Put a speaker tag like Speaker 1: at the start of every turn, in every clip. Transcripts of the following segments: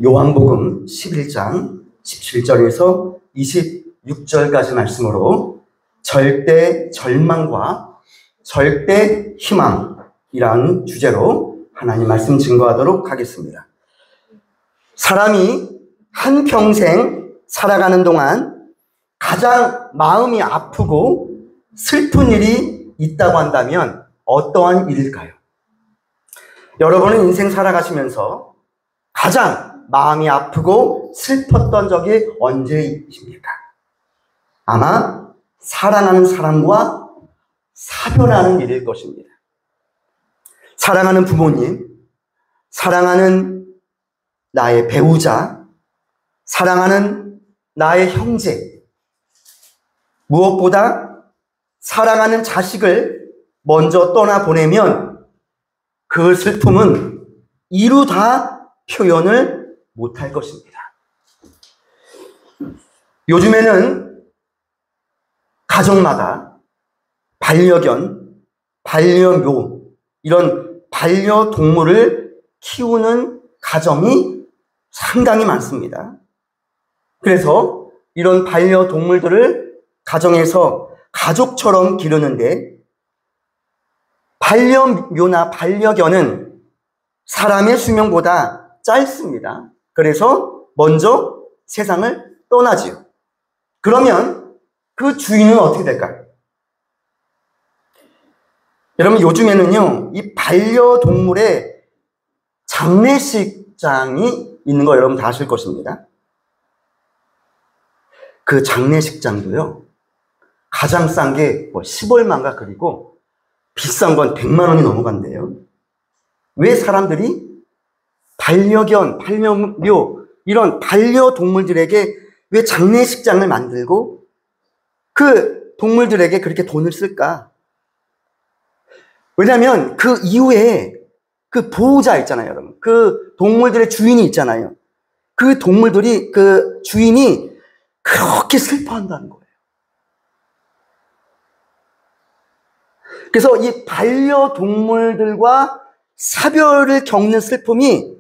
Speaker 1: 요한복음 11장 17절에서 26절까지 말씀으로 절대 절망과 절대 희망이라는 주제로 하나님 말씀 증거하도록 하겠습니다. 사람이 한평생 살아가는 동안 가장 마음이 아프고 슬픈 일이 있다고 한다면 어떠한 일일까요? 여러분은 인생 살아가시면서 가장 마음이 아프고 슬펐던 적이 언제이십니까? 아마 사랑하는 사람과 사별하는 일일 것입니다. 사랑하는 부모님, 사랑하는 나의 배우자, 사랑하는 나의 형제, 무엇보다 사랑하는 자식을 먼저 떠나보내면 그 슬픔은 이루 다 표현을 못할 것입니다. 요즘에는 가정마다 반려견, 반려묘, 이런 반려동물을 키우는 가정이 상당히 많습니다. 그래서 이런 반려동물들을 가정에서 가족처럼 기르는데 반려묘나 반려견은 사람의 수명보다 짧습니다. 그래서 먼저 세상을 떠나지요. 그러면 그 주인은 어떻게 될까요? 여러분, 요즘에는요, 이 반려동물의 장례식장이 있는 거 여러분 다 아실 것입니다. 그 장례식장도요, 가장 싼 게 뭐 10얼마인가, 그리고 비싼 건 100만 원이 넘어간대요. 왜 사람들이 반려견, 반려묘, 이런 반려동물들에게 왜 장례식장을 만들고 그 동물들에게 그렇게 돈을 쓸까? 왜냐하면 그 이후에 그 보호자 있잖아요, 여러분. 그 동물들의 주인이 있잖아요. 그 동물들이, 그 주인이 그렇게 슬퍼한다는 거예요. 그래서 이 반려동물들과 사별을 겪는 슬픔이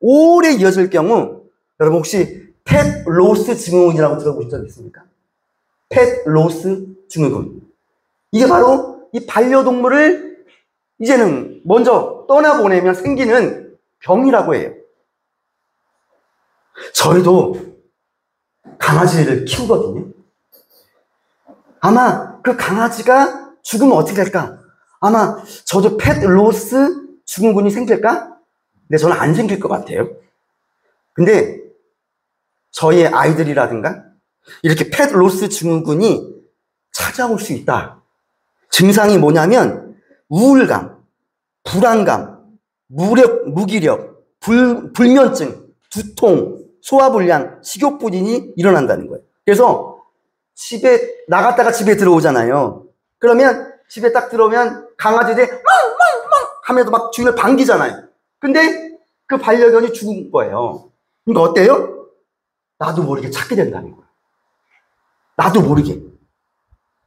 Speaker 1: 오래 이어질 경우, 여러분 혹시 펫 로스 증후군이라고 들어보신 적 있습니까? 펫 로스 증후군. 이게 바로 이 반려동물을 이제는 먼저 떠나보내면 생기는 병이라고 해요. 저희도 강아지를 키우거든요. 아마 그 강아지가 죽으면 어떻게 될까? 아마 저도 펫 로스 증후군이 생길까? 근데 저는 안 생길 것 같아요. 근데 저희 아이들이라든가 이렇게 펫 로스 증후군이 찾아올 수 있다. 증상이 뭐냐면 우울감, 불안감, 무기력, 불면증, 두통, 소화불량, 식욕부진이 일어난다는 거예요. 그래서 집에 나갔다가 집에 들어오잖아요. 그러면 집에 딱 들어오면 강아지들이 멍멍멍 하면서 막 주인을 반기잖아요. 근데 그 반려견이 죽은 거예요. 그러니까 어때요? 나도 모르게 찾게 된다는 거예요. 나도 모르게.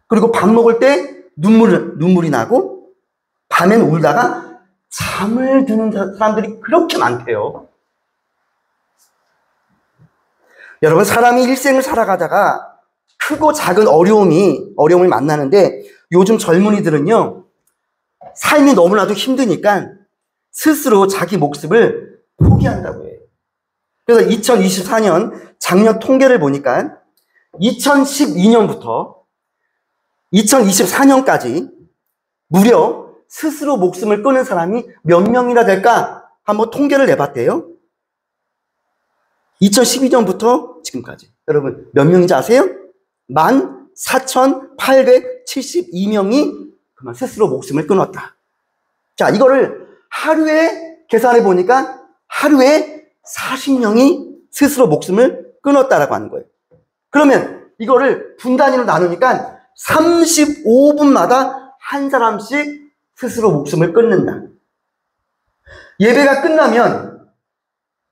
Speaker 1: 그리고 밥 먹을 때 눈물이 나고 밤엔 울다가 잠을 드는 사람들이 그렇게 많대요. 여러분, 사람이 일생을 살아가다가 크고 작은 어려움을 만나는데 요즘 젊은이들은요, 삶이 너무나도 힘드니까 스스로 자기 목숨을 포기한다고 해요. 그래서 2024년 작년 통계를 보니까 2012년부터 2024년까지 무려 스스로 목숨을 끊은 사람이 몇 명이나 될까? 한번 통계를 내봤대요. 2012년부터 지금까지. 여러분, 몇 명인지 아세요? 14,872명이 그만 스스로 목숨을 끊었다. 자, 이거를 하루에 계산해 보니까 하루에 40명이 스스로 목숨을 끊었다라고 하는 거예요. 그러면 이거를 분 단위로 나누니까 35분마다 한 사람씩 스스로 목숨을 끊는다. 예배가 끝나면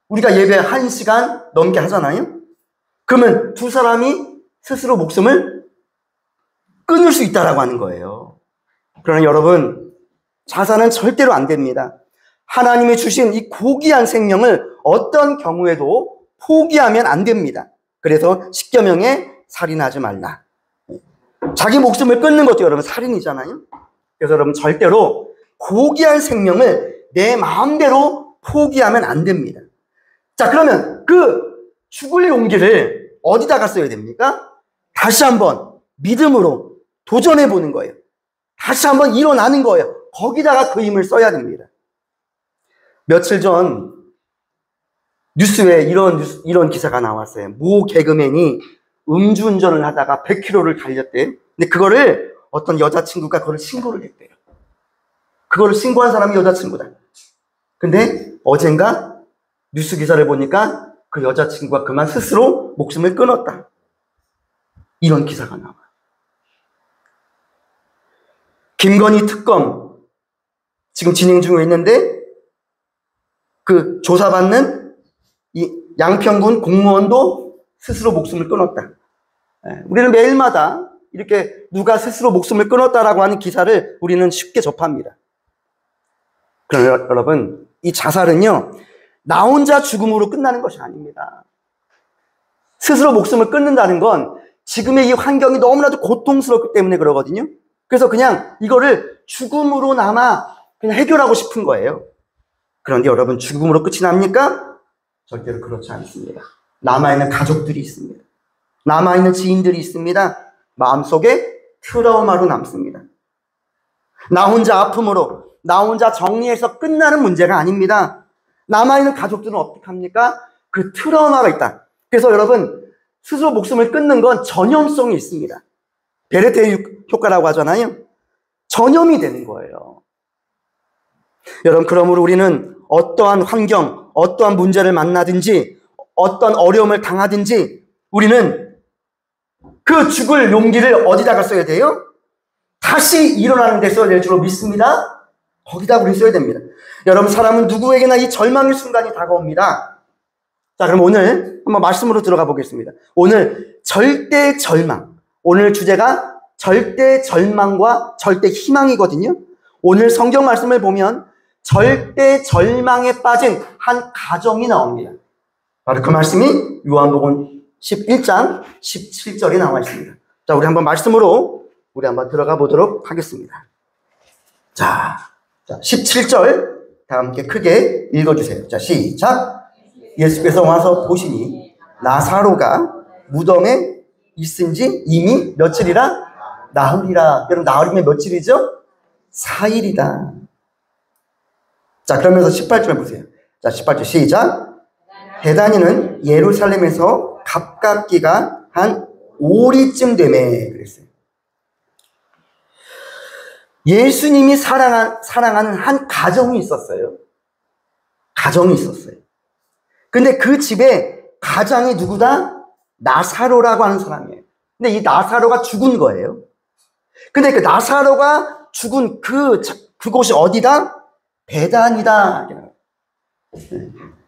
Speaker 1: 우리가 예배 1시간 넘게 하잖아요. 그러면 두 사람이 스스로 목숨을 끊을 수 있다라고 하는 거예요. 그러나 여러분, 자살은 절대로 안 됩니다. 하나님이 주신 이 고귀한 생명을 어떤 경우에도 포기하면 안 됩니다. 그래서 십계명에 살인하지 말라. 자기 목숨을 끊는 것도 여러분 살인이잖아요. 그래서 여러분 절대로 고귀한 생명을 내 마음대로 포기하면 안 됩니다. 자, 그러면 그 죽을 용기를 어디다가 써야 됩니까? 다시 한번 믿음으로 도전해 보는 거예요. 다시 한번 일어나는 거예요. 거기다가 그 힘을 써야 됩니다. 며칠 전 뉴스에 이런 기사가 나왔어요. 모 개그맨이 음주운전을 하다가 100km를 달렸대요. 근데 그거를 어떤 여자친구가 그걸 신고를 했대요. 그거를 신고한 사람이 여자친구다. 근데 어젠가 뉴스 기사를 보니까 그 여자친구가 그만 스스로 목숨을 끊었다. 이런 기사가 나와요. 김건희 특검 지금 진행 중에 있는데 그 조사받는 이 양평군 공무원도 스스로 목숨을 끊었다. 우리는 매일마다 이렇게 누가 스스로 목숨을 끊었다라고 하는 기사를 우리는 쉽게 접합니다. 그럼 여러분, 이 자살은요, 나 혼자 죽음으로 끝나는 것이 아닙니다. 스스로 목숨을 끊는다는 건 지금의 이 환경이 너무나도 고통스럽기 때문에 그러거든요. 그래서 그냥 이거를 죽음으로나마 그냥 해결하고 싶은 거예요. 그런데 여러분, 죽음으로 끝이 납니까? 절대로 그렇지 않습니다. 남아있는 가족들이 있습니다. 남아있는 지인들이 있습니다. 마음속에 트라우마로 남습니다. 나 혼자 아픔으로, 나 혼자 정리해서 끝나는 문제가 아닙니다. 남아있는 가족들은 어떻게 합니까? 그 트라우마가 있다. 그래서 여러분, 스스로 목숨을 끊는 건 전염성이 있습니다. 베르테의 효과라고 하잖아요. 전염이 되는 거예요. 여러분, 그러므로 우리는 어떠한 환경, 어떠한 문제를 만나든지 어떤 어려움을 당하든지 우리는 그 죽을 용기를 어디다가 써야 돼요? 다시 일어나는 데 써야 될 줄로 믿습니다. 거기다 우리 써야 됩니다. 여러분, 사람은 누구에게나 이 절망의 순간이 다가옵니다. 자, 그럼 오늘 한번 말씀으로 들어가 보겠습니다. 오늘 절대 절망. 오늘 주제가 절대 절망과 절대 희망이거든요. 오늘 성경 말씀을 보면 절대 절망에 빠진 한 가정이 나옵니다. 바로 그 말씀이 요한복음 11장 17절에 나와 있습니다. 자, 우리 한번 말씀으로 우리 한번 들어가 보도록 하겠습니다. 자, 17절 다 함께 크게 읽어주세요. 자, 시작. 예수께서 와서 보시니 나사로가 무덤에 있은지 이미 며칠이라? 나흘이라. 여러분, 나흘이면 며칠이죠? 4일이다. 자, 그러면서 18절 보세요. 자, 18절 시작. 베다니는 예루살렘에서 가깝기가 한 5리쯤 되매 그랬어요. 예수님이 사랑하는 한 가정이 있었어요. 가정이 있었어요. 근데 그 집에 가장이 누구다? 나사로라고 하는 사람이에요. 근데 이 나사로가 죽은 거예요. 근데 그 나사로가 죽은 그곳이 어디다? 베단이다.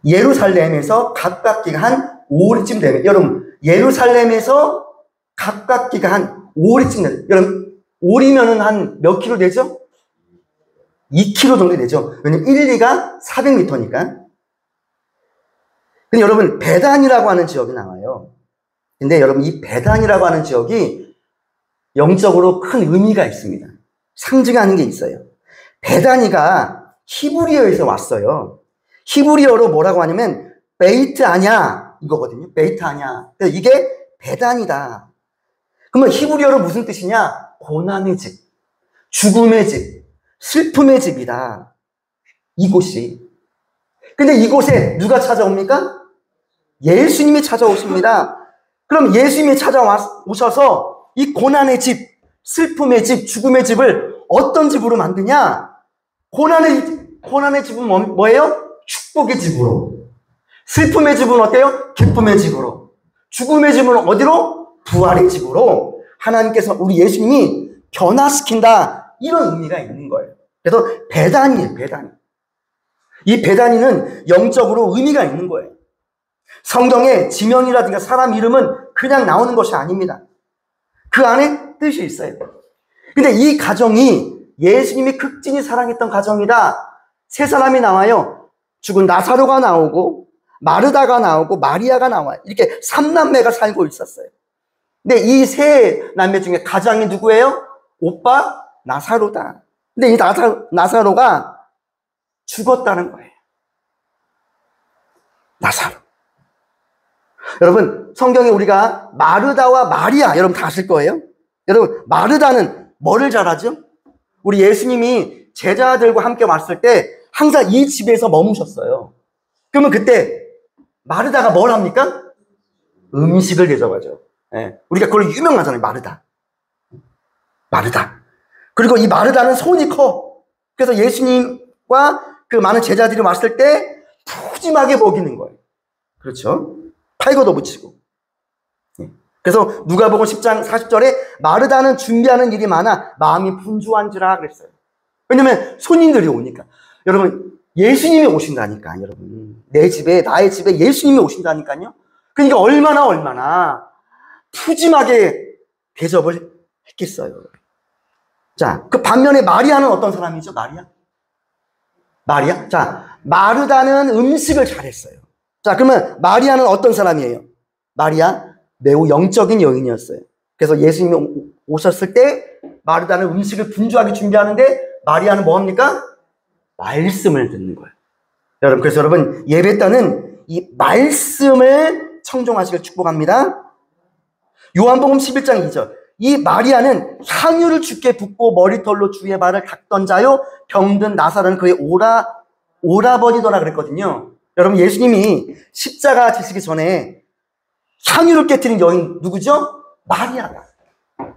Speaker 1: 예루살렘에서 가깝기가 한 5리쯤 되면, 여러분, 예루살렘에서 가깝기가 한 5리쯤 되면, 여러분, 5리면은 한 몇 킬로 되죠? 2킬로 정도 되죠. 왜냐면 1, 2가 400m니까. 근데 여러분, 베단이라고 하는 지역이 나와요. 근데 여러분, 이 베단이라고 하는 지역이 영적으로 큰 의미가 있습니다. 상징하는 게 있어요. 베다니가 히브리어에서 왔어요. 히브리어로 뭐라고 하냐면 베이트 아냐 이거거든요. 베이트 아냐. 이게 베단이다. 그러면 히브리어로 무슨 뜻이냐? 고난의 집, 죽음의 집, 슬픔의 집이다. 이곳이. 근데 이곳에 누가 찾아옵니까? 예수님이 찾아오십니다. 그럼 예수님이 찾아오셔서 이 고난의 집, 슬픔의 집, 죽음의 집을 어떤 집으로 만드냐? 고난의 집은 뭐예요? 축복의 집으로. 슬픔의 집은 어때요? 기쁨의 집으로. 죽음의 집은 어디로? 부활의 집으로. 하나님께서 우리 예수님이 변화시킨다. 이런 의미가 있는 거예요. 그래서 베다니예요, 베다니. 이 베다니는 영적으로 의미가 있는 거예요. 성경에 지명이라든가 사람 이름은 그냥 나오는 것이 아닙니다. 그 안에 뜻이 있어요. 근데 이 가정이 예수님이 극진히 사랑했던 가정이다. 세 사람이 나와요. 죽은 나사로가 나오고 마르다가 나오고 마리아가 나와요. 이렇게 3남매가 살고 있었어요. 근데 이 세 남매 중에 가장이 누구예요? 오빠 나사로다. 근데 이 나사로가 죽었다는 거예요. 나사로. 여러분, 성경에 우리가 마르다와 마리아, 여러분 다 아실 거예요? 여러분, 마르다는 뭐를 잘하죠? 우리 예수님이 제자들과 함께 왔을 때 항상 이 집에서 머무셨어요. 그러면 그때 마르다가 뭘 합니까? 음식을 대접하죠. 예, 우리가 그걸로 유명하잖아요. 마르다. 마르다. 그리고 이 마르다는 손이 커. 그래서 예수님과 그 많은 제자들이 왔을 때 푸짐하게 먹이는 거예요. 그렇죠? 팔고도 붙이고. 그래서 누가복음 10장 40절에 마르다는 준비하는 일이 많아 마음이 분주한지라 그랬어요. 왜냐면 손님들이 오니까. 여러분, 예수님이 오신다니까. 여러분, 내 집에, 나의 집에 예수님이 오신다니까요. 그러니까 얼마나 푸짐하게 대접을 했겠어요. 자, 그 반면에 마리아는 어떤 사람이죠? 마리아? 자, 마르다는 음식을 잘했어요. 자, 그러면 마리아는 어떤 사람이에요? 마리아 매우 영적인 여인이었어요. 그래서 예수님이 오셨을 때 마르다는 음식을 분주하게 준비하는데 마리아는 뭐 합니까? 말씀을 듣는 거예요. 여러분, 그래서 여러분, 예배 때는 이 말씀을 청종하시길 축복합니다. 요한복음 11장 2절. 이 마리아는 향유를 주께 붓고 머리털로 주의 발을 닦던 자요, 병든 나사로는 그의 오라버니더라 그랬거든요. 여러분, 예수님이 십자가 지시기 전에 향유를 깨뜨린 여인 누구죠? 마리아다.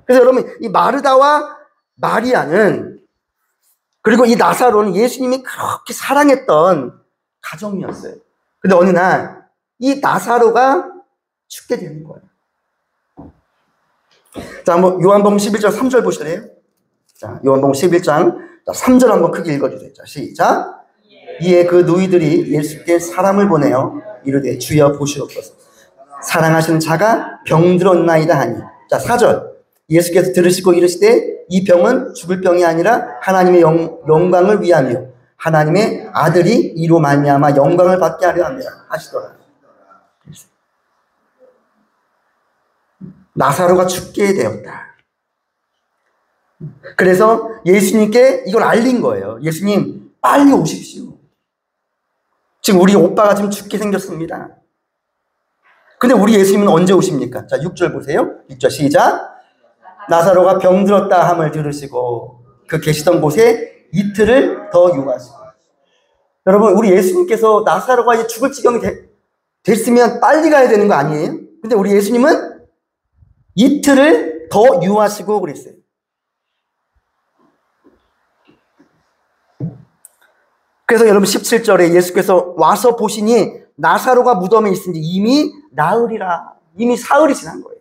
Speaker 1: 그래서 여러분, 이 마르다와 마리아는, 그리고 이 나사로는 예수님이 그렇게 사랑했던 가정이었어요. 근데 어느 날 이 나사로가 죽게 되는 거예요. 자, 한번 요한복음 11장 3절 보실래요? 자, 요한복음 11장 3절 한번 크게 읽어주세요. 자, 시작. 이에 그 누이들이 예수께 사람을 보내어 이르되 주여 보시옵소서. 사랑하시는 자가 병들었나이다 하니. 자, 4절. 예수께서 들으시고 이르시되 이 병은 죽을 병이 아니라 하나님의 영광을 위하며 하나님의 아들이 이로 말미암아 영광을 받게 하려 합니다 하시더라. 나사로가 죽게 되었다. 그래서 예수님께 이걸 알린 거예요. 예수님, 빨리 오십시오. 지금 우리 오빠가 지금 죽게 생겼습니다. 근데 우리 예수님은 언제 오십니까? 자, 6절 보세요. 6절 시작. 나사로가 병들었다 함을 들으시고 그 계시던 곳에 이틀을 더 유하시고. 여러분, 우리 예수님께서 나사로가 이제 죽을 지경이 됐으면 빨리 가야 되는 거 아니에요? 근데 우리 예수님은 이틀을 더 유하시고 그랬어요. 그래서 여러분 17절에 예수께서 와서 보시니 나사로가 무덤에 있으니 이미 나흘이라. 이미 사흘이 지난 거예요.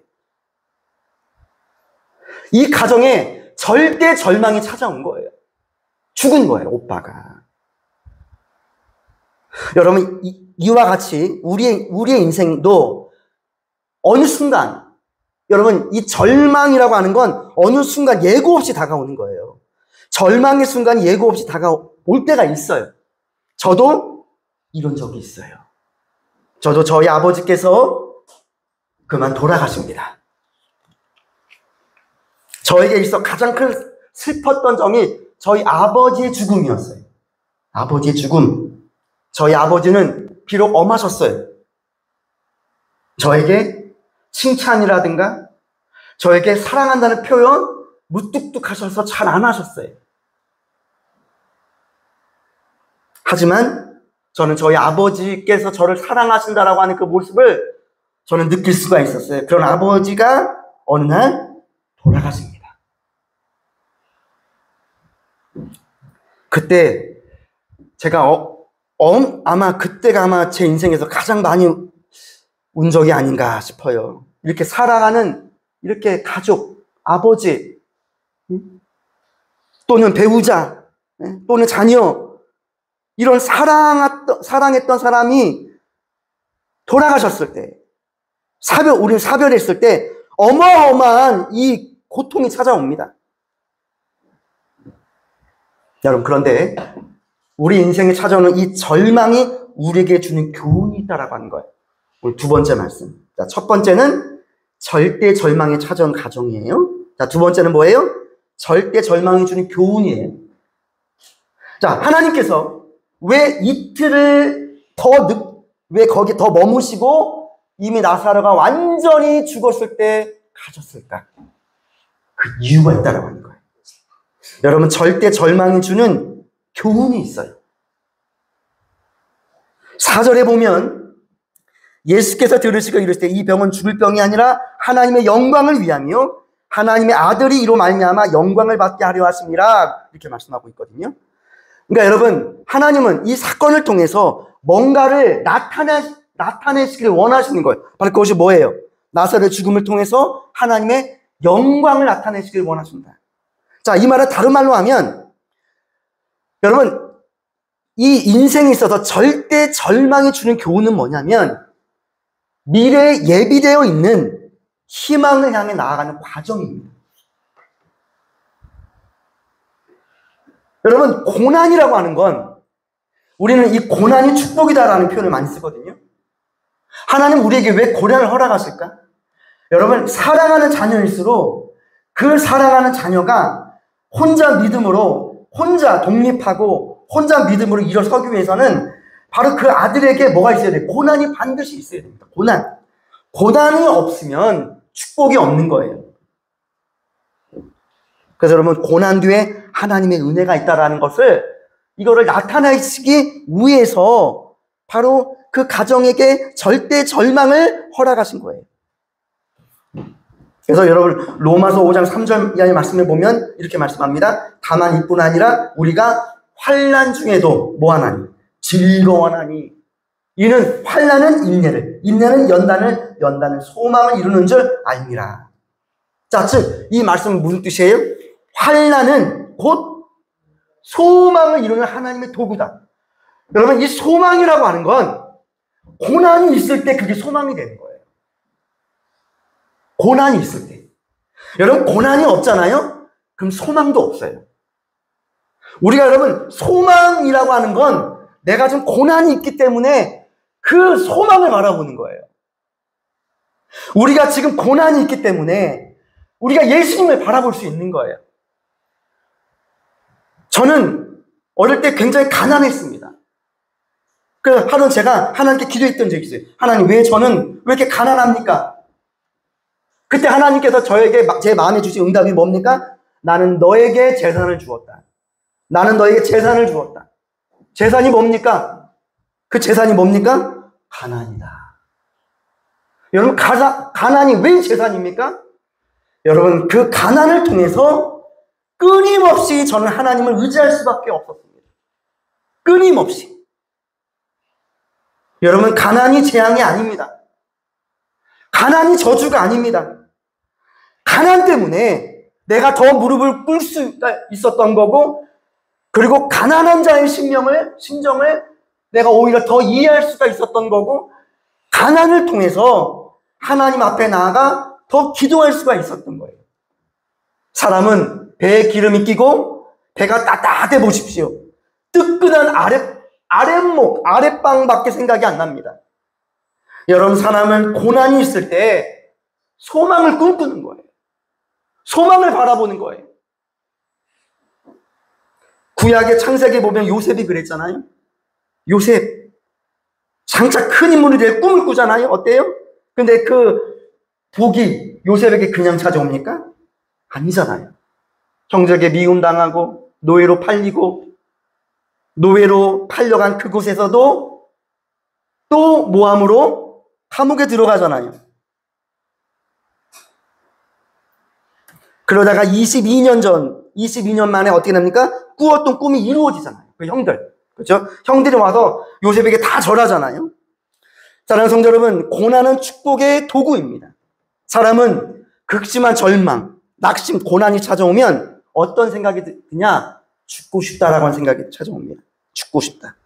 Speaker 1: 이 가정에 절대 절망이 찾아온 거예요. 죽은 거예요, 오빠가. 여러분, 이와 같이 우리의 인생도 어느 순간, 여러분, 이 절망이라고 하는 건 어느 순간 예고 없이 다가오는 거예요. 절망의 순간이 예고 없이 다가올 때가 있어요. 저도 이런 적이 있어요. 저도 저희 아버지께서 그만 돌아가십니다. 저에게 있어 가장 큰 슬펐던 점이 저희 아버지의 죽음이었어요. 아버지의 죽음. 저희 아버지는 비록 엄하셨어요. 저에게 칭찬이라든가 저에게 사랑한다는 표현 무뚝뚝하셔서 잘 안 하셨어요. 하지만 저는 저희 아버지께서 저를 사랑하신다라고 하는 그 모습을 저는 느낄 수가 있었어요. 그런 아버지가 어느 날 돌아가십니다. 그때 제가 아마 그때가 아마 제 인생에서 가장 많이 운 적이 아닌가 싶어요. 이렇게 사랑하는 이렇게 가족, 아버지 또는 배우자 또는 자녀 이런 사랑했던 사람이 돌아가셨을 때 우리는 사별했을 때 어마어마한 이 고통이 찾아옵니다. 여러분, 그런데 우리 인생에 찾아오는 이 절망이 우리에게 주는 교훈이 있다라고 하는 거예요. 오늘 두 번째 말씀. 자, 첫 번째는 절대 절망에 찾아온 가정이에요. 자, 두 번째는 뭐예요? 절대 절망이 주는 교훈이에요. 자, 하나님께서 왜 이틀을 왜 거기 더 머무시고 이미 나사로가 완전히 죽었을 때 가셨을까? 그 이유가 있다라고 하는 거예요. 여러분, 절대 절망이 주는 교훈이 있어요. 4절에 보면 예수께서 들으시고 이르시되 이 병은 죽을 병이 아니라 하나님의 영광을 위함이요 하나님의 아들이 이로 말미암아 영광을 받게 하려 하심이라 이렇게 말씀하고 있거든요. 그러니까 여러분, 하나님은 이 사건을 통해서 뭔가를 나타내시기를 원하시는 거예요. 바로 그것이 뭐예요? 나사로의 죽음을 통해서 하나님의 영광을 나타내시기를 원하십니다. 자, 이 말을 다른 말로 하면 여러분, 이 인생에 있어서 절대 절망이 주는 교훈은 뭐냐면 미래에 예비되어 있는 희망을 향해 나아가는 과정입니다. 여러분, 고난이라고 하는 건 우리는 이 고난이 축복이다라는 표현을 많이 쓰거든요. 하나님 우리에게 왜 고난을 허락하실까? 여러분, 사랑하는 자녀일수록 그 사랑하는 자녀가 혼자 믿음으로, 혼자 독립하고 혼자 믿음으로 일어서기 위해서는 바로 그 아들에게 뭐가 있어야 돼요? 고난이 반드시 있어야 됩니다. 고난이 없으면 축복이 없는 거예요. 그래서 여러분, 고난 뒤에 하나님의 은혜가 있다라는 것을 이거를 나타내시기 위해서 바로 그 가정에게 절대 절망을 허락하신 거예요. 그래서 여러분, 로마서 5장 3절 이하의 말씀을 보면 이렇게 말씀합니다. 다만 이뿐 아니라 우리가 환난 중에도 뭐하나니? 즐거워하나니. 이는 환난은 인내를, 인내는 연단을, 연단은 소망을 이루는 줄 알미라. 자, 즉 이 말씀은 무슨 뜻이에요? 환난은 곧 소망을 이루는 하나님의 도구다. 여러분, 이 소망이라고 하는 건 고난이 있을 때 그게 소망이 되는 거예요. 고난이 있을 때. 여러분, 고난이 없잖아요? 그럼 소망도 없어요. 우리가 여러분, 소망이라고 하는 건 내가 좀 고난이 있기 때문에 그 소망을 바라보는 거예요. 우리가 지금 고난이 있기 때문에 우리가 예수님을 바라볼 수 있는 거예요. 저는 어릴 때 굉장히 가난했습니다. 그 하루 제가 하나님께 기도했던 적이 있어요. 하나님, 저는 왜 이렇게 가난합니까? 그때 하나님께서 저에게 제 마음에 주신 응답이 뭡니까? 나는 너에게 재산을 주었다. 나는 너에게 재산을 주었다. 재산이 뭡니까? 그 재산이 뭡니까? 가난이다. 여러분, 가난이 왜 재산입니까? 여러분, 그 가난을 통해서 끊임없이 저는 하나님을 의지할 수밖에 없었습니다. 끊임없이. 여러분, 가난이 재앙이 아닙니다. 가난이 저주가 아닙니다. 가난 때문에 내가 더 무릎을 꿇을 수 있었던 거고, 그리고 가난한 자의 심정을 내가 오히려 더 이해할 수가 있었던 거고, 가난을 통해서 하나님 앞에 나아가 더 기도할 수가 있었던 거예요. 사람은 배에 기름이 끼고 배가 따뜻해 보십시오. 뜨끈한 아랫방밖에 생각이 안 납니다. 여러분, 사람은 고난이 있을 때 소망을 꿈꾸는 거예요. 소망을 바라보는 거예요. 구약의 창세기에 보면 요셉이 그랬잖아요. 요셉, 장차 큰 인물이 될 꿈을 꾸잖아요. 어때요? 근데 그 복이 요셉에게 그냥 찾아옵니까? 아니잖아요. 형제에게 미움당하고 노예로 팔리고, 노예로 팔려간 그곳에서도 또 모함으로 감옥에 들어가잖아요. 그러다가 22년 만에 어떻게 됩니까? 꾸었던 꿈이 이루어지잖아요. 그 형들. 그렇죠? 형들이 와서 요셉에게 다 절하잖아요. 사랑하는 성도 여러분, 고난은 축복의 도구입니다. 사람은 극심한 절망, 낙심, 고난이 찾아오면 어떤 생각이 드냐? 죽고 싶다라고 하는 생각이 찾아옵니다. 죽고 싶다.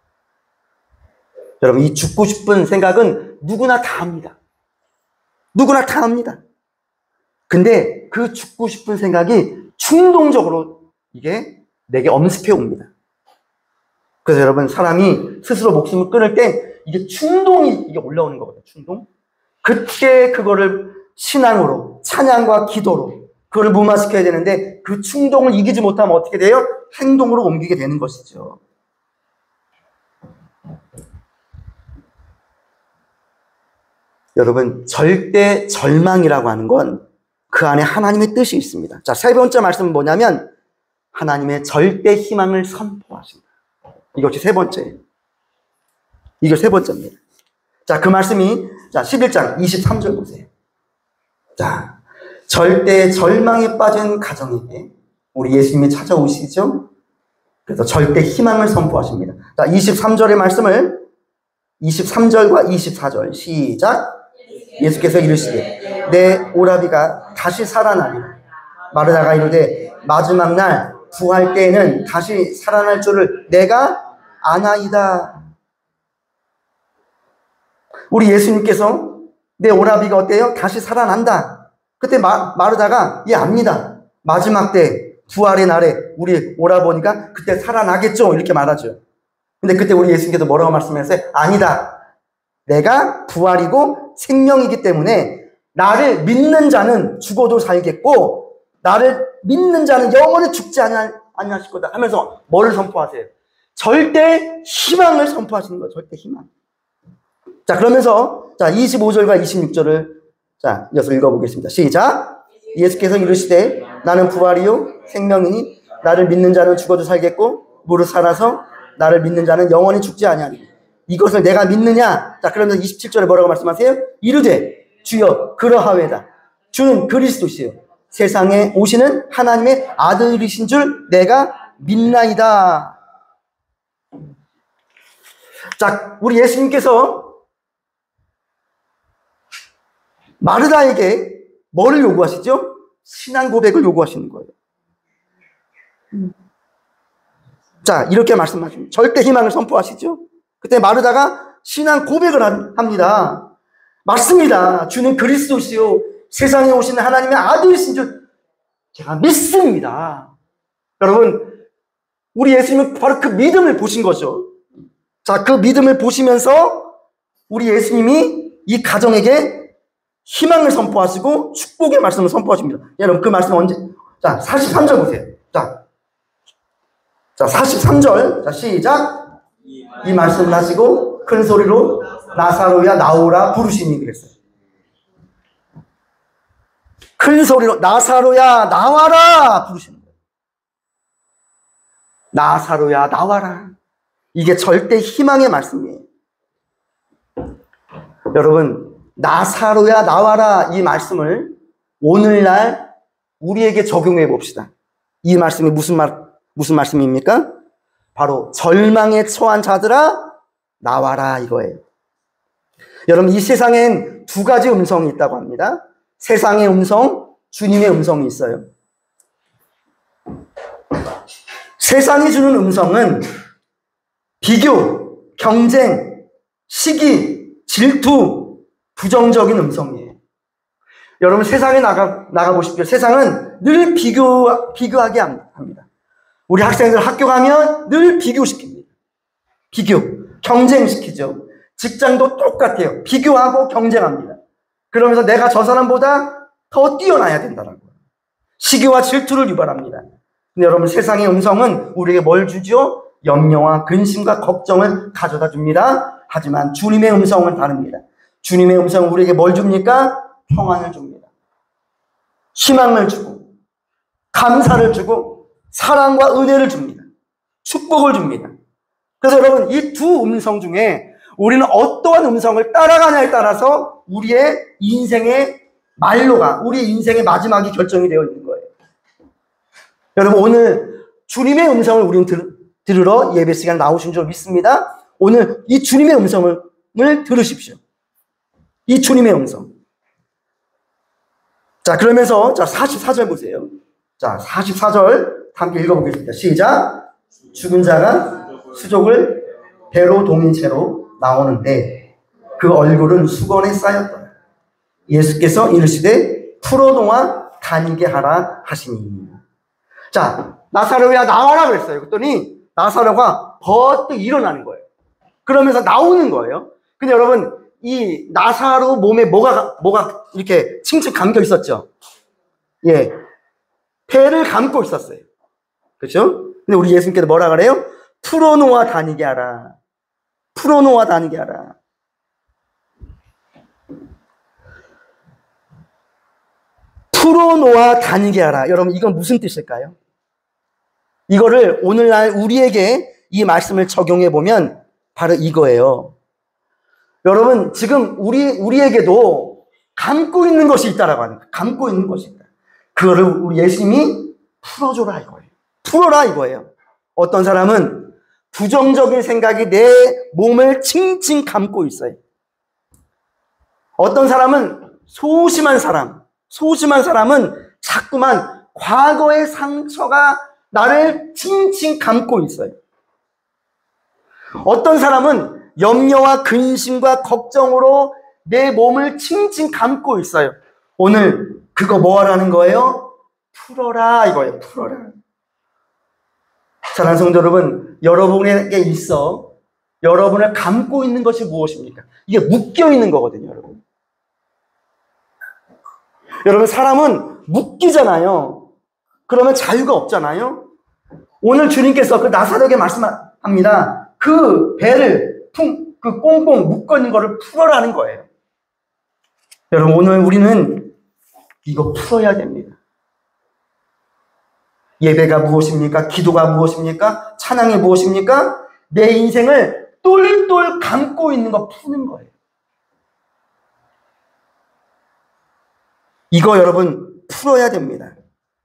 Speaker 1: 여러분, 이 죽고 싶은 생각은 누구나 다 합니다. 누구나 다 합니다. 근데 그 죽고 싶은 생각이 충동적으로 이게 내게 엄습해 옵니다. 그래서 여러분, 사람이 스스로 목숨을 끊을 때 이게 충동이 이게 올라오는 거거든요. 충동. 그때 그거를 신앙으로, 찬양과 기도로 그거를 무마시켜야 되는데 그 충동을 이기지 못하면 어떻게 돼요? 행동으로 옮기게 되는 것이죠. 여러분, 절대 절망이라고 하는 건 그 안에 하나님의 뜻이 있습니다. 자, 세 번째 말씀은 뭐냐면 하나님의 절대 희망을 선포하신다. 이것이 세 번째예요. 이게 세 번째입니다. 자, 그 말씀이, 자, 11장 23절 보세요. 자, 절대 절망에 빠진 가정에게 우리 예수님이 찾아오시죠? 그래서 절대 희망을 선포하십니다. 자, 23절의 말씀을 23절과 24절 시작. 예수께서 이르시되 내 오라비가 다시 살아나리라. 마르다가 이르되 마지막 날 부활 때에는 다시 살아날 줄을 내가 아나이다. 우리 예수님께서 내 오라비가 어때요? 다시 살아난다. 그때 마르다가 압니다. 마지막 때 부활의 날에 우리 오라버니가 그때 살아나겠죠? 이렇게 말하죠. 근데 그때 우리 예수님께서 뭐라고 말씀하셨어요? 아니다. 내가 부활이고 생명이기 때문에 나를 믿는 자는 죽어도 살겠고 나를 믿는 자는 영원히 죽지 아니하실 거다 하면서 뭐를 선포하세요? 절대 희망을 선포하시는 거예요. 절대 희망. 자, 그러면서 자 25절과 26절을 자 이어서 읽어보겠습니다. 시작. 예수께서 이르시되 나는 부활이요 생명이니 나를 믿는 자는 죽어도 살겠고 무릇 살아서 나를 믿는 자는 영원히 죽지 아니하리니 이것을 내가 믿느냐? 자, 그러면서 27절에 뭐라고 말씀하세요? 이르되 주여 그러하외다. 주는 그리스도시요 세상에 오시는 하나님의 아들이신 줄 내가 믿나이다. 자, 우리 예수님께서 마르다에게 뭐를 요구하시죠? 신앙 고백을 요구하시는 거예요. 자, 이렇게 말씀하십니다. 절대 희망을 선포하시죠? 그때 마르다가 신앙 고백을 합니다. 맞습니다. 주는 그리스도시요 세상에 오시는 하나님의 아들이신 줄 제가 믿습니다. 여러분, 우리 예수님은 바로 그 믿음을 보신 거죠. 자, 그 믿음을 보시면서 우리 예수님이 이 가정에게 희망을 선포하시고 축복의 말씀을 선포하십니다. 여러분, 그 말씀 언제? 자, 43절 보세요. 자, 43절. 자, 시작. 이 말씀을 하시고 큰 소리로 나사로야 나오라 부르시니 그랬어요. 큰 소리로 나사로야 나와라 부르시는 거예요. 나사로야 나와라. 이게 절대 희망의 말씀이에요. 여러분, 나사로야 나와라 이 말씀을 오늘날 우리에게 적용해 봅시다. 이 말씀이 무슨 말씀입니까? 바로 절망에 처한 자들아 나와라 이거예요. 여러분, 이 세상엔 두 가지 음성이 있다고 합니다. 세상의 음성, 주님의 음성이 있어요. 세상이 주는 음성은 비교, 경쟁, 시기, 질투, 부정적인 음성이에요. 여러분, 세상에 나가보십시오. 세상은 늘 비교하게 합니다. 우리 학생들 학교 가면 늘 비교시킵니다. 비교, 경쟁시키죠. 직장도 똑같아요. 비교하고 경쟁합니다. 그러면서 내가 저 사람보다 더 뛰어나야 된다라고. 시기와 질투를 유발합니다. 근데 여러분, 세상의 음성은 우리에게 뭘 주죠? 염려와 근심과 걱정을 가져다 줍니다. 하지만 주님의 음성은 다릅니다. 주님의 음성은 우리에게 뭘 줍니까? 평안을 줍니다. 희망을 주고 감사를 주고 사랑과 은혜를 줍니다. 축복을 줍니다. 그래서 여러분, 이 두 음성 중에 우리는 어떠한 음성을 따라가냐에 따라서 우리의 인생의 말로가, 우리의 인생의 마지막이 결정이 되어 있는 거예요. 여러분, 오늘 주님의 음성을 우리는 들으러 예배 시간 나오신 줄 믿습니다. 오늘 이 주님의 음성을 들으십시오. 이 주님의 음성. 자, 그러면서 자 44절 보세요. 자, 44절 함께 읽어보겠습니다. 시작. 죽은 자가 수족을 배로 동인 채로 나오는데 그 얼굴은 수건에 쌓였더라. 예수께서 이르시되 풀어놓아 다니게 하라 하시니. 자, 나사로야 나와라 그랬어요. 그랬더니 나사로가 버뜩 일어나는 거예요. 그러면서 나오는 거예요. 근데 여러분, 이 나사로 몸에 뭐가 이렇게 칭칭 감겨 있었죠? 예. 배를 감고 있었어요. 그렇죠? 근데 우리 예수님께서 뭐라 그래요? 풀어놓아 다니게 하라. 풀어놓아 다니게 하라. 풀어놓아 다니게 하라. 여러분, 이건 무슨 뜻일까요? 이거를 오늘날 우리에게 이 말씀을 적용해 보면 바로 이거예요. 여러분, 지금 우리에게도 감고 있는 것이 있다라고 하는 거예요. 감고 있는 것이 있다. 그거를 우리 예수님이 풀어줘라 이거예요. 풀어라 이거예요. 어떤 사람은 부정적인 생각이 내 몸을 칭칭 감고 있어요. 어떤 사람은 소심한 사람은 자꾸만 과거의 상처가 나를 칭칭 감고 있어요. 어떤 사람은 염려와 근심과 걱정으로 내 몸을 칭칭 감고 있어요. 오늘 그거 뭐 하라는 거예요? 풀어라 이거예요. 풀어라. 사랑하는 성도 여러분, 여러분에게 있어 여러분을 감고 있는 것이 무엇입니까? 이게 묶여 있는 거거든요, 여러분. 여러분, 사람은 묶이잖아요. 그러면 자유가 없잖아요. 오늘 주님께서 그 나사로에게 말씀합니다. 그 배를 그 꽁꽁 묶어 있는 거를 풀어라는 거예요. 여러분, 오늘 우리는 이거 풀어야 됩니다. 예배가 무엇입니까? 기도가 무엇입니까? 찬양이 무엇입니까? 내 인생을 똘똘 감고 있는 거 푸는 거예요. 이거 여러분 풀어야 됩니다.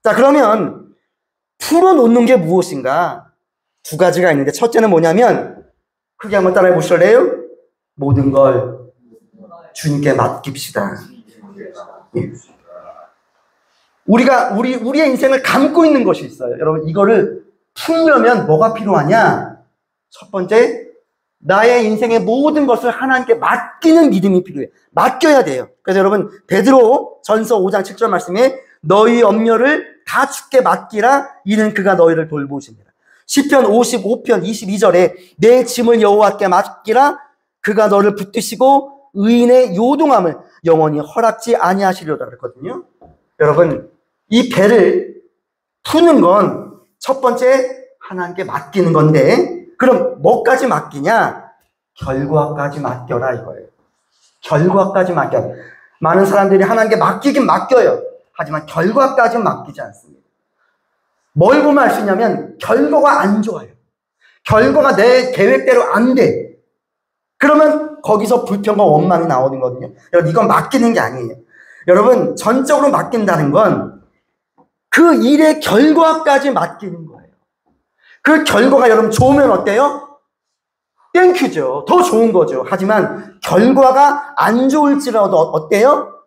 Speaker 1: 자, 그러면 풀어놓는 게 무엇인가? 두 가지가 있는데 첫째는 뭐냐면 크게 한번 따라해 보실래요? 모든 걸 주님께 맡깁시다. 예. 우리의 인생을 감고 있는 것이 있어요. 여러분, 이거를 풀려면 뭐가 필요하냐? 첫 번째, 나의 인생의 모든 것을 하나님께 맡기는 믿음이 필요해요. 맡겨야 돼요. 그래서 여러분, 베드로 전서 5장 7절 말씀에 너희 염려를 다 주께 맡기라. 이는 그가 너희를 돌보십니다. 시편 55편 22절에 내 짐을 여호와께 맡기라. 그가 너를 붙드시고 의인의 요동함을 영원히 허락지 아니하시려다 그랬거든요. 여러분, 이 배를 푸는 건 첫 번째 하나님께 맡기는 건데, 그럼 뭐까지 맡기냐? 결과까지 맡겨라 이거예요. 결과까지 맡겨라. 많은 사람들이 하나님께 맡기긴 맡겨요. 하지만 결과까지 맡기지 않습니다. 뭘 보면 알 수 있냐면 결과가 안 좋아요. 결과가 내 계획대로 안 돼. 그러면 거기서 불평과 원망이 나오는 거거든요. 여러분, 이건 맡기는 게 아니에요. 여러분, 전적으로 맡긴다는 건 그 일의 결과까지 맡기는 거예요. 그 결과가 여러분 좋으면 어때요? 땡큐죠. 더 좋은 거죠. 하지만 결과가 안 좋을지라도 어때요?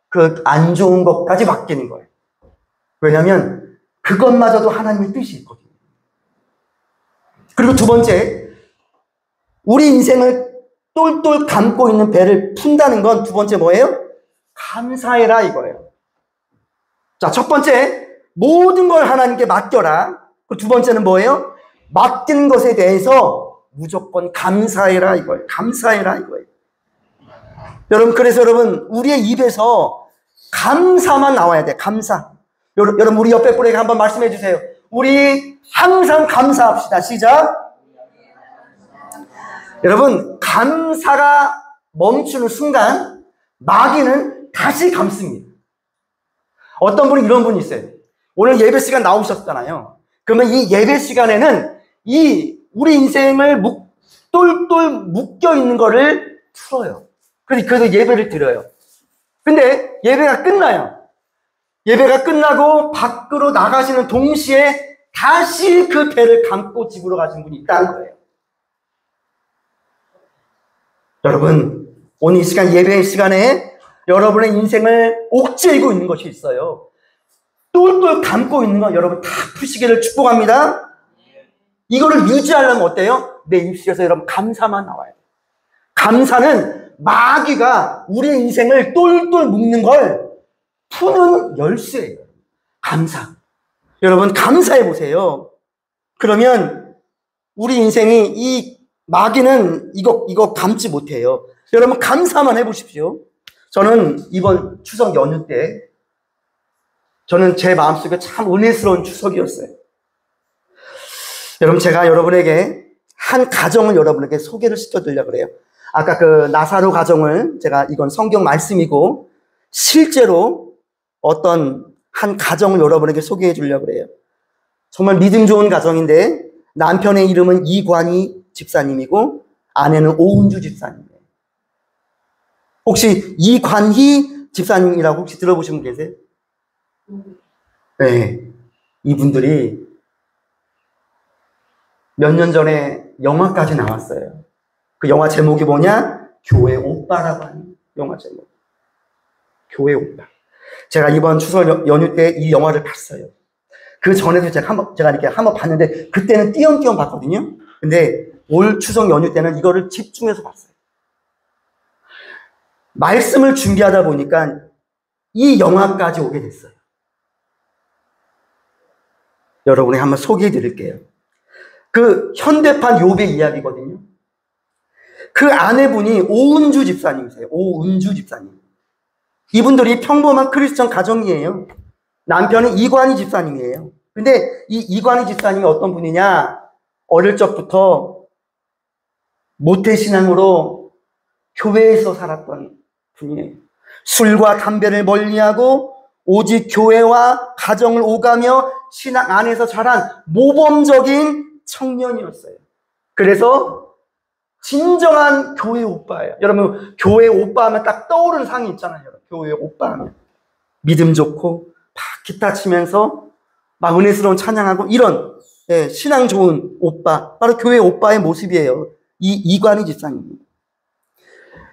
Speaker 1: 그 안 좋은 것까지 맡기는 거예요. 왜냐하면 그것마저도 하나님의 뜻이 있거든요. 그리고 두 번째, 우리 인생을 똘똘 감고 있는 배를 푼다는 건 두 번째 뭐예요? 감사해라 이거예요. 자, 첫 번째, 모든 걸 하나님께 맡겨라. 그리고 두 번째는 뭐예요? 맡긴 것에 대해서 무조건 감사해라 이거예요. 감사해라 이거예요. 여러분, 그래서 여러분, 우리의 입에서 감사만 나와야 돼. 감사. 여러분, 우리 옆에 분에게 한번 말씀해 주세요. 우리 항상 감사합시다. 시작. 여러분, 감사가 멈추는 순간 마귀는 다시 감습니다. 어떤 분이 이런 분이 있어요. 오늘 예배 시간 나오셨잖아요. 그러면 이 예배 시간에는 우리 인생을 똘똘 묶여 있는 거를 풀어요. 그래서 예배를 드려요. 근데 예배가 끝나요. 예배가 끝나고 밖으로 나가시는 동시에 다시 그 배를 감고 집으로 가신 분이 있다는 거예요. 여러분, 오늘 이 시간 예배 시간에 여러분의 인생을 옥죄이고 있는 것이 있어요. 똘똘 감고 있는 건 여러분 다 푸시기를 축복합니다. 이거를 유지하려면 어때요? 내 입술에서 여러분 감사만 나와야 돼요. 감사는 마귀가 우리의 인생을 똘똘 묶는 걸 푸는 열쇠예요. 감사. 여러분 감사해 보세요. 그러면 우리 인생이 이 마귀는 이거 감지 못해요. 여러분 감사만 해보십시오. 저는 이번 추석 연휴 때 저는 제 마음속에 참 은혜스러운 추석이었어요. 여러분 제가 여러분에게 한 가정을 여러분에게 소개를 시켜드리려고 그래요. 아까 그 나사로 가정을 제가 이건 성경 말씀이고 실제로 어떤 한 가정을 여러분에게 소개해 주려고 그래요. 정말 믿음 좋은 가정인데 남편의 이름은 이관희 집사님이고 아내는 오은주 집사님이에요. 혹시 이관희 집사님이라고 혹시 들어보신 분 계세요? 네. 이분들이 몇 년 전에 영화까지 나왔어요. 그 영화 제목이 뭐냐? 교회 오빠라고 하는 영화 제목. 교회 오빠. 제가 이번 추석 연휴 때 이 영화를 봤어요. 그 전에도 제가 이렇게 한번 봤는데 그때는 띄엄띄엄 봤거든요. 근데 올 추석 연휴 때는 이거를 집중해서 봤어요. 말씀을 준비하다 보니까 이 영화까지 오게 됐어요. 여러분이 한번 소개해 드릴게요. 그 현대판 욥의 이야기거든요. 그 아내분이 오은주 집사님이세요. 오은주 집사님. 이분들이 평범한 크리스천 가정이에요. 남편은 이관희 집사님이에요. 근데 이 이관희 집사님이 어떤 분이냐? 어릴 적부터 모태신앙으로 교회에서 살았던 분이에요. 술과 담배를 멀리하고 오직 교회와 가정을 오가며 신앙 안에서 자란 모범적인 청년이었어요. 그래서 진정한 교회 오빠예요. 여러분 교회 오빠 하면 딱 떠오르는 상이 있잖아요. 교회 오빠 하면 믿음 좋고 막 기타 치면서 막 은혜스러운 찬양하고 이런 신앙 좋은 오빠, 바로 교회 오빠의 모습이에요. 이 이관희 집사님.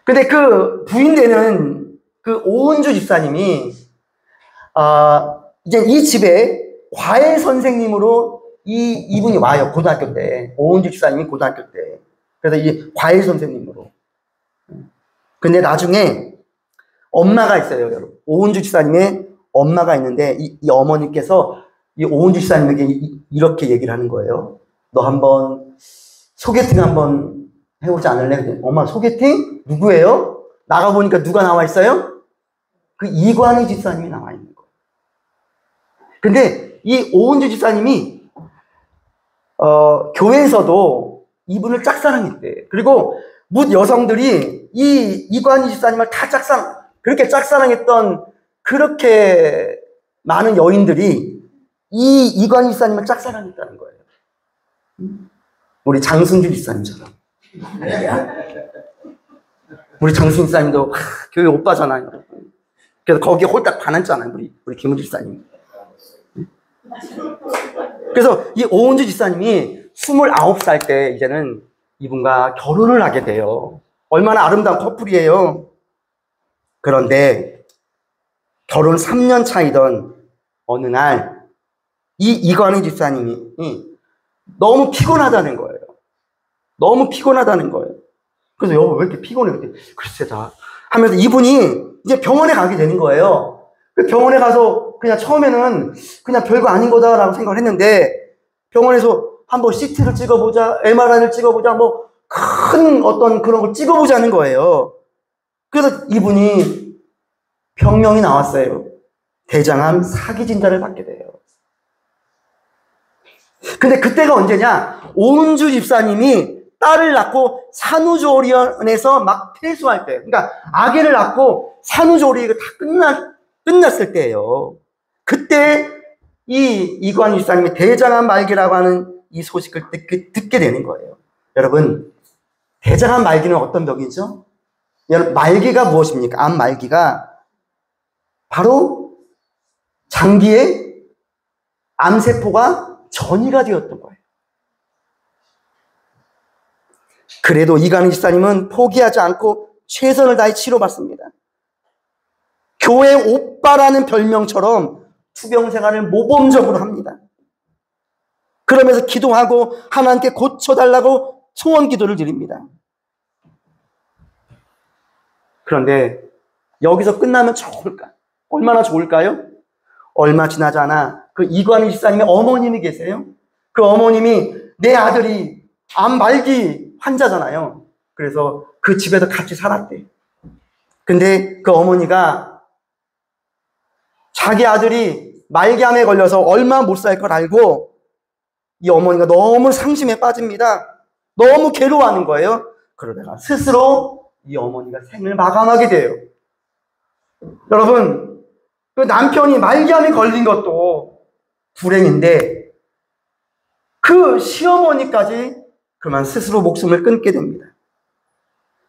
Speaker 1: 근데 그 부인 되는 그 오은주 집사님이 이제 이 집에 과외 선생님으로 이분이 와요. 고등학교 때. 오은주 집사님이 고등학교 때. 그래서 이 과외 선생님으로. 근데 나중에 엄마가 있어요, 여러분. 오은주 집사님의 엄마가 있는데 이 어머니께서 이 오은주 집사님에게 이렇게 얘기를 하는 거예요. 너 한번 소개팅 한번 해보지 않을래? 엄마 소개팅? 누구예요? 나가보니까 누가 나와 있어요? 그 이관희 집사님이 나와 있는 거예요. 근데 이 오은주 집사님이 교회에서도 이분을 짝사랑했대. 그리고 묻 여성들이 이 이관희 집사님을 다 그렇게 짝사랑했던 그렇게 많은 여인들이 이 이관희 집사님을 짝사랑했다는 거예요. 우리 장승주 집사님처럼. 우리 장승주 집사님도 교회 오빠잖아요. 그래서 거기에 홀딱 반했잖아요. 우리 김은주 집사님. 그래서 이 오은주 집사님이 29살 때 이제는 이분과 결혼을 하게 돼요. 얼마나 아름다운 커플이에요. 그런데 결혼 3년 차이던 어느 날 이 이관희 집사님이 너무 피곤하다는 거예요. 너무 피곤하다는 거예요. 그래서 여보 왜 이렇게 피곤해? 글쎄 다 하면서 이분이 이제 병원에 가게 되는 거예요. 병원에 가서 그냥 처음에는 그냥 별거 아닌 거다라고 생각을 했는데 병원에서 한번 CT를 찍어보자, MRI를 찍어보자, 뭐 큰 어떤 그런 걸 찍어보자는 거예요. 그래서 이분이 병명이 나왔어요. 대장암 사기 진단을 받게 돼요. 근데 그때가 언제냐? 오은주 집사님이 딸을 낳고 산후조리원에서 막 퇴소할 때, 그러니까 아기를 낳고 산후조리가 다 끝났을 때예요. 그때 이 이관희 집사님이 대장암 말기라고 하는 이 소식을 듣게 되는 거예요. 여러분, 대장암 말기는 어떤 병이죠? 여러분, 말기가 무엇입니까? 암 말기가 바로 장기에 암세포가 전이가 되었던 거예요. 그래도 이관희 집사님은 포기하지 않고 최선을 다해 치료받습니다. 교회 오빠라는 별명처럼 투병 생활을 모범적으로 합니다. 그러면서 기도하고 하나님께 고쳐달라고 소원 기도를 드립니다. 그런데 여기서 끝나면 좋을까? 얼마나 좋을까요? 얼마 지나지 않아 그 이관희 집사님의 어머님이 계세요. 그 어머님이 내 아들이 암 말기 환자잖아요. 그래서 그 집에서 같이 살았대. 근데 그 어머니가 자기 아들이 말기암에 걸려서 얼마 못 살 걸 알고 이 어머니가 너무 상심에 빠집니다. 너무 괴로워하는 거예요. 그러다가 스스로 이 어머니가 생을 마감하게 돼요. 여러분, 그 남편이 말기암에 걸린 것도 불행인데 그 시어머니까지 그만 스스로 목숨을 끊게 됩니다.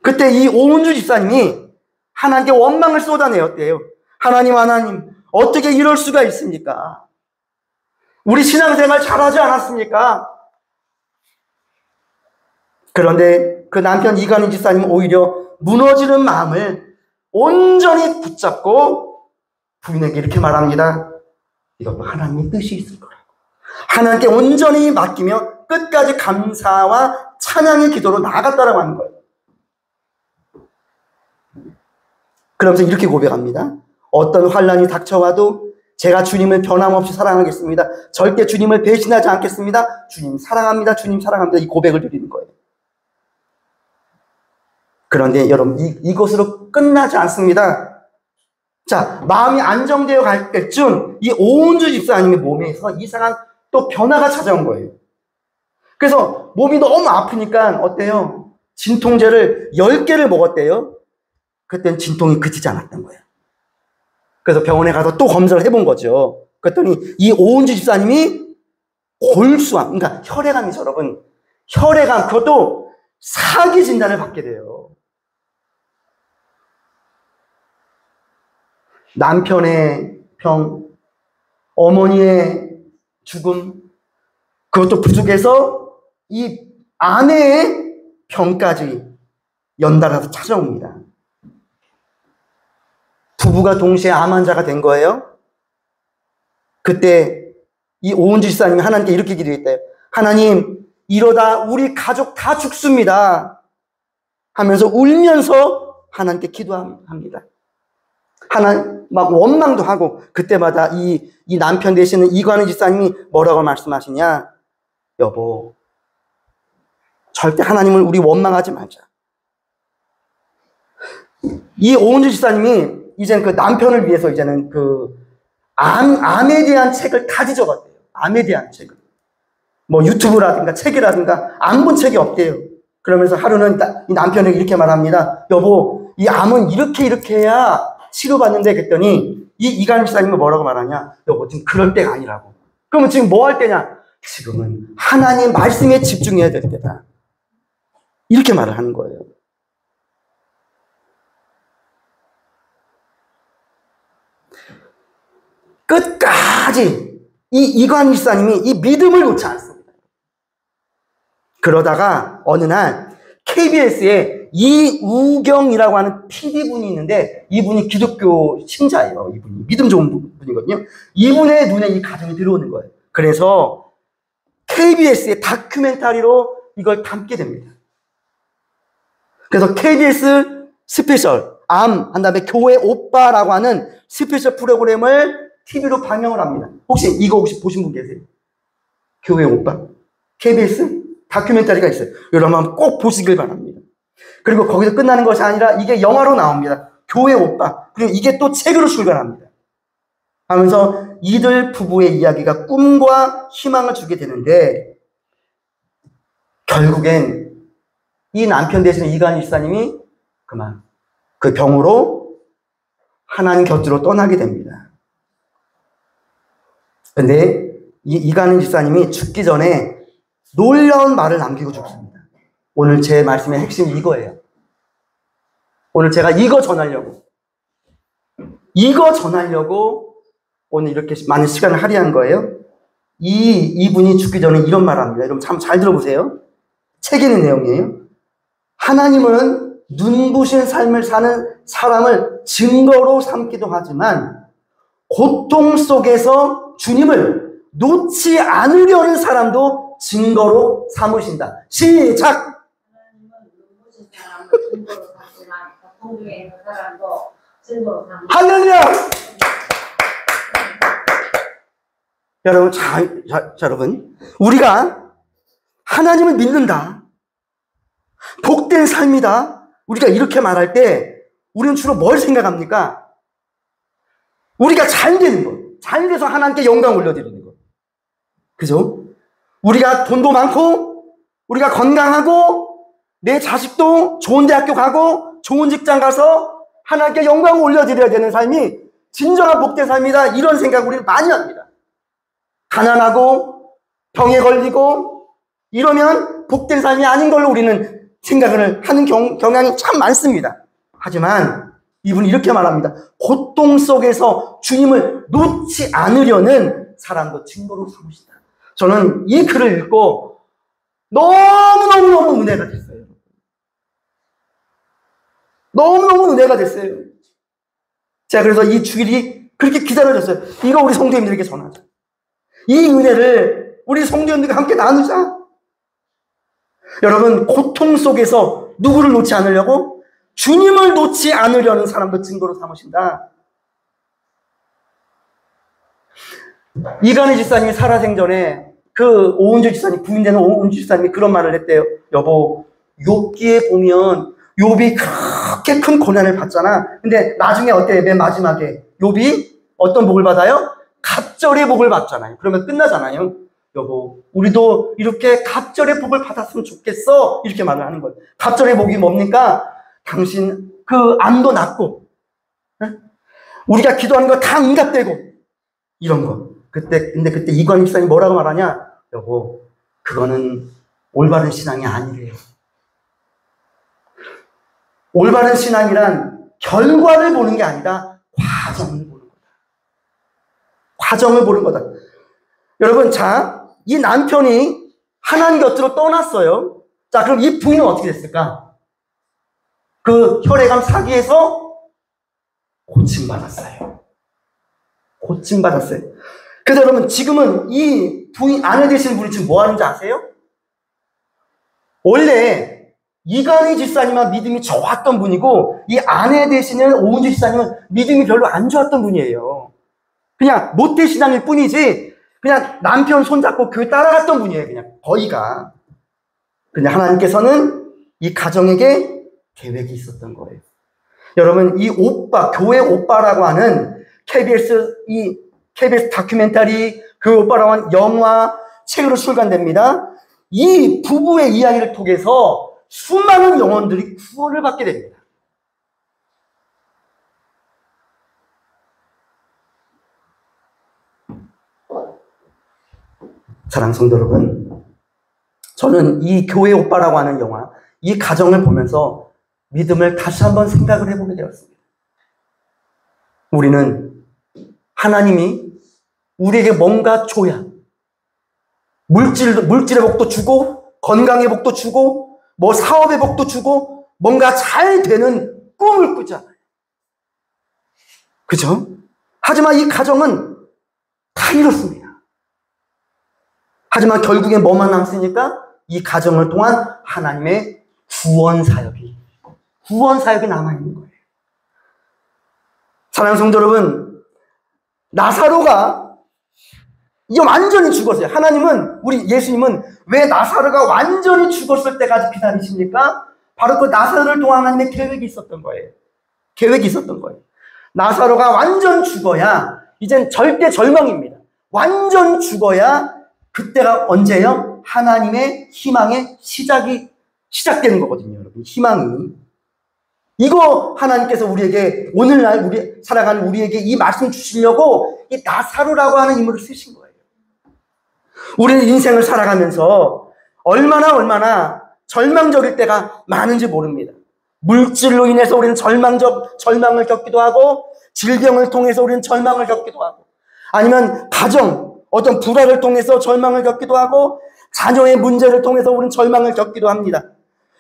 Speaker 1: 그때 이 오은주 집사님이 하나님께 원망을 쏟아내었대요. 하나님, 어떻게 이럴 수가 있습니까? 우리 신앙생활 잘하지 않았습니까? 그런데 그 남편 이간희 집사님은 오히려 무너지는 마음을 온전히 붙잡고 부인에게 이렇게 말합니다. 이것도 하나님의 뜻이 있을 거라고. 하나님께 온전히 맡기며 끝까지 감사와 찬양의 기도로 나아갔다라고 하는 거예요. 그러면서 이렇게 고백합니다. 어떤 환난이 닥쳐와도 제가 주님을 변함없이 사랑하겠습니다. 절대 주님을 배신하지 않겠습니다. 주님 사랑합니다. 주님 사랑합니다. 이 고백을 드리는 거예요. 그런데 여러분, 이것으로 끝나지 않습니다. 자, 마음이 안정되어 갈 때쯤 이 오은주 집사님의 몸에서 이상한 또 변화가 찾아온 거예요. 그래서 몸이 너무 아프니까 어때요? 진통제를 10개를 먹었대요. 그때는 진통이 그치지 않았던 거예요. 그래서 병원에 가서 또 검사를 해본 거죠. 그랬더니 이 오은주 집사님이 골수암, 그러니까 혈액암이죠, 여러분. 혈액암, 그것도 사기 진단을 받게 돼요. 남편의 병, 어머니의 죽음, 그것도 부족해서 이 아내의 병까지 연달아서 찾아옵니다. 부부가 동시에 암 환자가 된 거예요. 그때 이 오은주 집사님이 하나님께 이렇게 기도했대요. 하나님, 이러다 우리 가족 다 죽습니다. 하면서 울면서 하나님께 기도합니다. 하나님, 막 원망도 하고, 그때마다 이 남편 되시는 이관희 집사님이 뭐라고 말씀하시냐? 여보, 절대 하나님을 우리 원망하지 말자. 이 오은주 집사님이 이제는 그 남편을 위해서 이제는 암에 대한 책을 다 뒤져봤대요. 암에 대한 책을. 뭐 유튜브라든가 책이라든가 안 본 책이 없대요. 그러면서 하루는 이 남편에게 이렇게 말합니다. 여보, 이 암은 이렇게 해야 치료받는데, 그랬더니 이 이간희 집사님은 뭐라고 말하냐? 여보, 지금 그럴 때가 아니라고. 그러면 지금 뭐 할 때냐? 지금은 하나님 말씀에 집중해야 될 때다. 이렇게 말을 하는 거예요. 끝까지 이 이관희 집사님이 이 믿음을 놓지 않습니다. 그러다가 어느 날 KBS에 이우경이라고 하는 PD분이 있는데, 이분이 기독교 신자예요. 이분이 믿음 좋은 분이거든요. 이분의 눈에 이 가정이 들어오는 거예요. 그래서 KBS의 다큐멘터리로 이걸 담게 됩니다. 그래서 KBS 스페셜 암, 한 다음에 교회 오빠라고 하는 스페셜 프로그램을 TV로 방영을 합니다. 혹시 이거 보신 분 계세요? 교회 오빠? KBS 다큐멘터리가 있어요. 여러분 한번 꼭 보시길 바랍니다. 그리고 거기서 끝나는 것이 아니라 이게 영화로 나옵니다. 교회 오빠. 그리고 이게 또 책으로 출간합니다. 하면서 이들 부부의 이야기가 꿈과 희망을 주게 되는데, 결국엔 이 남편 되시는 이간희 집사님이 그만 그 병으로 하나님 곁으로 떠나게 됩니다. 근데 이 이간희 집사님이 죽기 전에 놀라운 말을 남기고 죽습니다. 오늘 제 말씀의 핵심이 이거예요. 오늘 제가 이거 전하려고 오늘 이렇게 많은 시간을 할애한 거예요. 이분이 죽기 전에 이런 말을 합니다. 여러분 참 잘 들어보세요. 책에 있는 내용이에요. 하나님은 눈부신 삶을 사는 사람을 증거로 삼기도 하지만, 고통 속에서 주님을 놓지 않으려는 사람도 증거로 삼으신다. 시작!
Speaker 2: 하나님은 눈부신 사람을 증거로 삼지만 고통 중에 있는 사람도 증거로 삼으신다.
Speaker 1: 할렐루야! 여러분, 여러분. 우리가 하나님을 믿는다, 복된 삶이다, 우리가 이렇게 말할 때 우리는 주로 뭘 생각합니까? 우리가 잘 되는 것, 잘 돼서 하나님께 영광 올려드리는 것. 그죠? 우리가 돈도 많고, 우리가 건강하고, 내 자식도 좋은 대학교 가고, 좋은 직장 가서 하나님께 영광을 올려드려야 되는 삶이 진정한 복된 삶이다. 이런 생각 우리는 많이 합니다. 가난하고, 병에 걸리고, 이러면 복된 삶이 아닌 걸로 우리는 생각을 하는 경향이 참 많습니다. 하지만 이분은 이렇게 말합니다. 고통 속에서 주님을 놓지 않으려는 사람도 증거로 삼으시다. 저는 이 글을 읽고 너무너무 은혜가 됐어요. 너무너무 은혜가 됐어요. 제가 그래서 이 주일이 그렇게 기다려졌어요. 이거 우리 성도님들에게 전하자. 이 은혜를 우리 성도님들과 함께 나누자. 여러분, 고통 속에서 누구를 놓지 않으려고? 주님을 놓지 않으려는 사람도 증거로 삼으신다. 이간희 집사님이 살아생전에 그 오은주 집사님, 부인되는 오은주 집사님이 그런 말을 했대요. 여보, 욥기에 보면 욥이 그렇게 큰 고난을 받잖아. 근데 나중에 어때? 맨 마지막에 욥이 어떤 복을 받아요? 갑절의 복을 받잖아요. 그러면 끝나잖아요. 여보, 우리도 이렇게 갑절의 복을 받았으면 좋겠어. 이렇게 말을 하는 거예요. 갑절의 복이 뭡니까? 당신 그 암도 낫고, 우리가 기도하는 거 다 응답되고, 이런 거. 근데 그때 이관희 집사님이 뭐라고 말하냐? 여보, 그거는 올바른 신앙이 아니래요. 올바른 신앙이란 결과를 보는 게 아니라 과정을 보는 거다. 과정을 보는 거다. 여러분, 자, 이 남편이 하나님 곁으로 떠났어요. 자, 그럼 이 부인은 어떻게 됐을까? 그 혈액암 사기에서 고침받았어요. 고침받았어요. 그래서 여러분, 지금은 이 부인, 아내 되시는 분이 지금 뭐 하는지 아세요? 원래 이간희 집사님은 믿음이 좋았던 분이고, 이 아내 되시는 오은주 집사님은 믿음이 별로 안 좋았던 분이에요. 그냥 모태신앙일 뿐이지, 그냥 남편 손잡고 교회 따라갔던 분이에요. 그냥 거의가. 그냥 하나님께서는 이 가정에게 계획이 있었던 거예요. 여러분, 이 오빠, 교회 오빠라고 하는 KBS 다큐멘터리, 교회 오빠라고 하는 영화, 책으로 출간됩니다. 이 부부의 이야기를 통해서 수많은 영혼들이 구원을 받게 됩니다. 사랑하는 성도 여러분, 저는 이 교회 오빠라고 하는 영화, 이 가정을 보면서 믿음을 다시 한번 생각을 해보게 되었습니다. 우리는 하나님이 우리에게 뭔가 줘야 물질의 복도 주고, 건강의 복도 주고, 뭐 사업의 복도 주고, 뭔가 잘 되는 꿈을 꾸잖아요. 그죠? 하지만 이 가정은 다 이렇습니다. 하지만 결국엔 뭐만 남습니까? 이 가정을 통한 하나님의 구원 사역이 남아있는 거예요. 사랑하는 성도 여러분, 나사로가 이게 완전히 죽었어요. 하나님은, 우리 예수님은 왜 나사로가 완전히 죽었을 때까지 기다리십니까? 바로 그 나사로를 통한 하나님의 계획이 있었던 거예요. 계획이 있었던 거예요. 나사로가 완전 죽어야 이젠 절대 절망입니다. 완전 죽어야 그때가 언제예요? 하나님의 희망의 시작되는 거거든요, 여러분. 희망이. 이거 하나님께서 우리에게, 오늘날 우리 살아가는 우리에게 이 말씀 주시려고 이 나사로라고 하는 인물을 쓰신 거예요. 우리는 인생을 살아가면서 얼마나 절망적일 때가 많은지 모릅니다. 물질로 인해서 우리는 절망을 겪기도 하고, 질병을 통해서 우리는 절망을 겪기도 하고, 아니면 가정, 어떤 불화를 통해서 절망을 겪기도 하고, 자녀의 문제를 통해서 우리는 절망을 겪기도 합니다.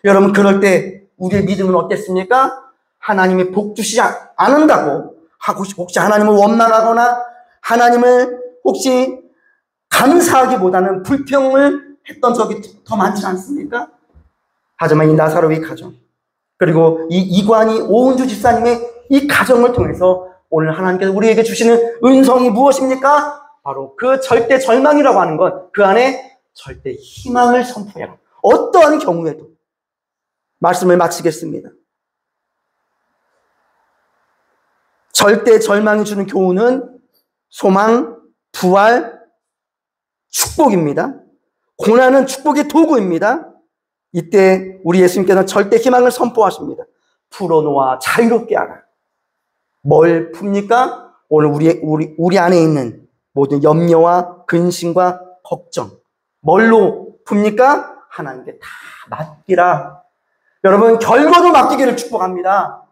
Speaker 1: 여러분, 그럴 때 우리의 믿음은 어땠습니까? 하나님이 복 주시지 않는다고 하고, 혹시 하나님을 원망하거나 하나님을 혹시 감사하기보다는 불평을 했던 적이 더 많지 않습니까? 하지만 이 나사로의 가정, 그리고 이 이관희 오은주 집사님의 이 가정을 통해서 오늘 하나님께서 우리에게 주시는 은성이 무엇입니까? 바로 그 절대 절망이라고 하는 것, 그 안에 절대 희망을 선포해라. 어떠한 경우에도. 말씀을 마치겠습니다. 절대 절망이 주는 교훈은 소망, 부활, 축복입니다. 고난은 축복의 도구입니다. 이때 우리 예수님께서는 절대 희망을 선포하십니다. 풀어놓아 자유롭게 하라. 뭘 풉니까? 오늘 우리 안에 있는 모든 염려와 근심과 걱정. 뭘로 풉니까? 하나님께 다 맡기라. 여러분, 결과도 맡기기를 축복합니다.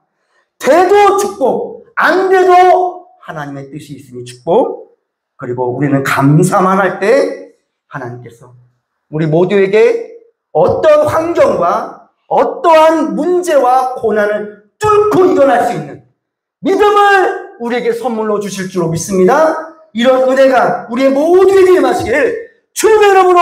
Speaker 1: 돼도 축복, 안 돼도 하나님의 뜻이 있으니 축복. 그리고 우리는 감사만 할 때 하나님께서 우리 모두에게 어떤 환경과 어떠한 문제와 고난을 뚫고 일어날 수 있는 믿음을 우리에게 선물로 주실 줄로 믿습니다. 이런 은혜가 우리의 모두에게 임하시기를 주님의 이름으로